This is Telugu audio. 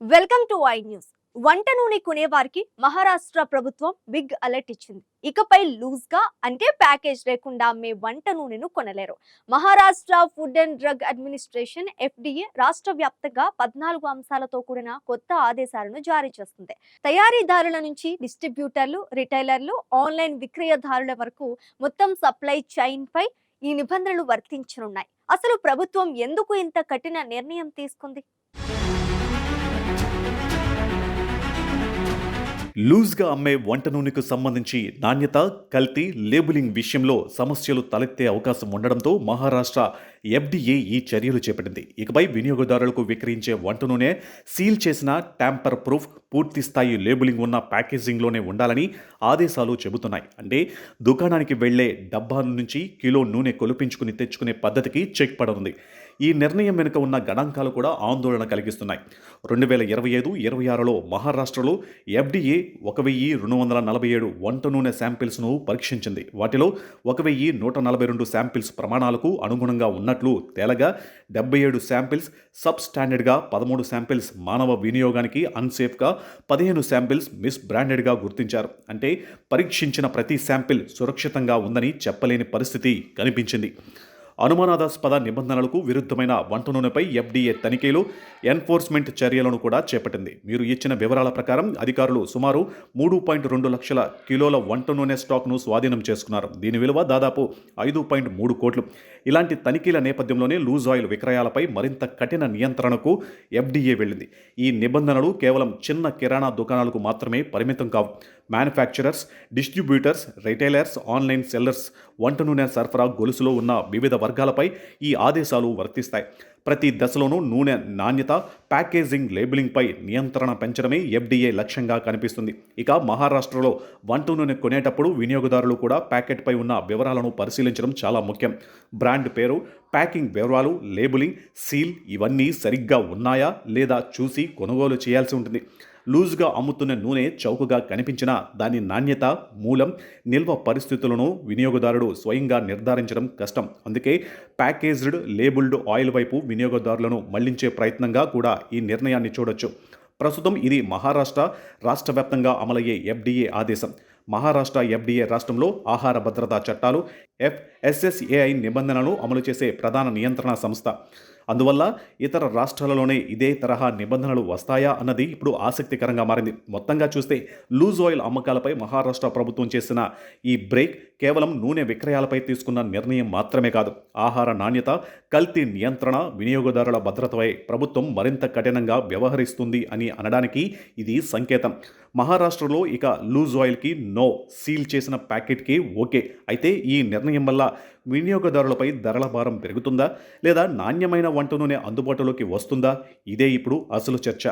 Welcome to I news. వంట నూనె కొనేవారికి మహారాష్ట్ర ప్రభుత్వం బిగ్ అలర్ట్ ఇచ్చింది. ఇకపై లూజ్ గా అంటే ప్యాకేజ్ లేకుండా అమ్మే వంట నూనెను కొనలేరు. Maharashtra food and drug administration FDA రాష్ట్ర వ్యాప్తంగా 14 అంశాలతో కూడిన కొత్త ఆదేశాలను జారీ చేస్తుంది. తయారీదారుల నుంచి డిస్ట్రిబ్యూటర్లు, రిటైలర్లు, ఆన్లైన్ విక్రయదారుల వరకు మొత్తం సప్లై చైన్ పై ఈ నిబంధనలు వర్తించనున్నాయి. అసలు ప్రభుత్వం ఎందుకు ఇంత కఠిన నిర్ణయం తీసుకుంది? లూజ్గా అమ్మే వంట నూనెకు సంబంధించి నాణ్యత, కల్తీ, లేబులింగ్ విషయంలో సమస్యలు తలెత్తే అవకాశం ఉండడంతో మహారాష్ట్ర FDA ఈ చర్యలు చేపట్టింది. ఇకపై వినియోగదారులకు విక్రయించే వంట నూనె సీల్ చేసిన ట్యాంపర్ ప్రూఫ్, పూర్తి స్థాయి లేబులింగ్ ఉన్న ప్యాకేజింగ్లోనే ఉండాలని ఆదేశాలు చెబుతున్నాయి. అంటే దుకాణానికి వెళ్లే డబ్బాల నుంచి కిలో నూనె కొలిపించుకుని తెచ్చుకునే పద్ధతికి చెక్ పడనుంది. ఈ నిర్ణయం వెనుక ఉన్న గణాంకాలు కూడా ఆందోళన కలిగిస్తున్నాయి. 2025-26లో మహారాష్ట్రలో FDA 1247 వంట నూనె శాంపిల్స్ను పరీక్షించింది. వాటిలో 1142 శాంపిల్స్ ప్రమాణాలకు అనుగుణంగా ఉన్నట్లు తేలగా 77 శాంపిల్స్ సబ్ స్టాండర్డ్గా, 13 శాంపిల్స్ మానవ వినియోగానికి అన్సేఫ్గా, 15 శాంపిల్స్ మిస్ బ్రాండెడ్గా గుర్తించారు. అంటే పరీక్షించిన ప్రతి శాంపిల్ సురక్షితంగా ఉందని చెప్పలేని పరిస్థితి కనిపించింది. అనుమానాస్పద నిబంధనలకు విరుద్ధమైన వంట నూనెపై FDA తనిఖీలు, ఎన్ఫోర్స్మెంట్ చర్యలను కూడా చేపట్టింది. మీరు ఇచ్చిన వివరాల ప్రకారం అధికారులు సుమారు 3.2 లక్షల కిలోల వంట నూనె స్టాక్ను స్వాధీనం చేసుకున్నారు. దీని విలువ దాదాపు 5.3 కోట్లు. ఇలాంటి తనిఖీల నేపథ్యంలోనే లూజ్ ఆయిల్ విక్రయాలపై మరింత కఠిన నియంత్రణకు FDA వెళ్ళింది. ఈ నిబంధనలు కేవలం చిన్న కిరాణా దుకాణాలకు మాత్రమే పరిమితం కావు. Manufacturers, distributors, retailers, online sellers, వంట నూనె సరఫరా గొలుసులో ఉన్న వివిధ వర్గాలపై ఈ ఆదేశాలు వర్తిస్తాయి. ప్రతి దశలోనూ నూనె నాణ్యత, ప్యాకేజింగ్, లేబులింగ్పై నియంత్రణ పెంచడమే FDA లక్ష్యంగా కనిపిస్తుంది. ఇక మహారాష్ట్రలో వంట నూనె కొనేటప్పుడు వినియోగదారులు కూడా ప్యాకెట్పై ఉన్న వివరాలను పరిశీలించడం చాలా ముఖ్యం. బ్రాండ్ పేరు, ప్యాకింగ్ వివరాలు, లేబులింగ్, సీల్ ఇవన్నీ సరిగ్గా ఉన్నాయా లేదా చూసి కొనుగోలు చేయాల్సి ఉంటుంది. లూజ్గా అమ్ముతున్న నూనె చౌకగా కనిపించినా దాని నాణ్యత, మూలం, నిల్వ పరిస్థితులను వినియోగదారుడు స్వయంగా నిర్ధారించడం కష్టం. అందుకే ప్యాకేజ్డ్, లేబుల్డ్ ఆయిల్ వైపు వినియోగదారులను మళ్లించే ప్రయత్నంగా కూడా ఈ నిర్ణయాన్ని చూడొచ్చు. ప్రస్తుతం ఇది మహారాష్ట్ర రాష్ట్ర వ్యాప్తంగా అమలయ్యే FDA ఆదేశం. మహారాష్ట్ర FDA రాష్ట్రంలో ఆహార భద్రతా చట్టాలు, FSSAI నిబంధనలను అమలు చేసే ప్రధాన నియంత్రణ సంస్థ. అందువల్ల ఇతర రాష్ట్రాలలోనే ఇదే తరహా నిబంధనలు వస్తాయా అన్నది ఇప్పుడు ఆసక్తికరంగా మారింది. మొత్తంగా చూస్తే లూజ్ ఆయిల్ అమ్మకాలపై మహారాష్ట్ర ప్రభుత్వం చేసిన ఈ బ్రేక్ కేవలం నూనె విక్రయాలపై తీసుకున్న నిర్ణయం మాత్రమే కాదు. ఆహార నాణ్యత, కల్తీ నియంత్రణ, వినియోగదారుల భద్రతపై ప్రభుత్వం మరింత కఠినంగా వ్యవహరిస్తుంది అని అనడానికి ఇది సంకేతం. మహారాష్ట్రలో ఇక లూజ్ ఆయిల్కి నో, సీల్ చేసిన ప్యాకెట్కి ఓకే. అయితే ఈ నిర్ణయం వల్ల వినియోగదారులపై ధరల భారం పెరుగుతుందా లేదా నాణ్యమైన వంట నూనె అందుబాటులోకి వస్తుందా? ఇదే ఇప్పుడు అసలు చర్చ.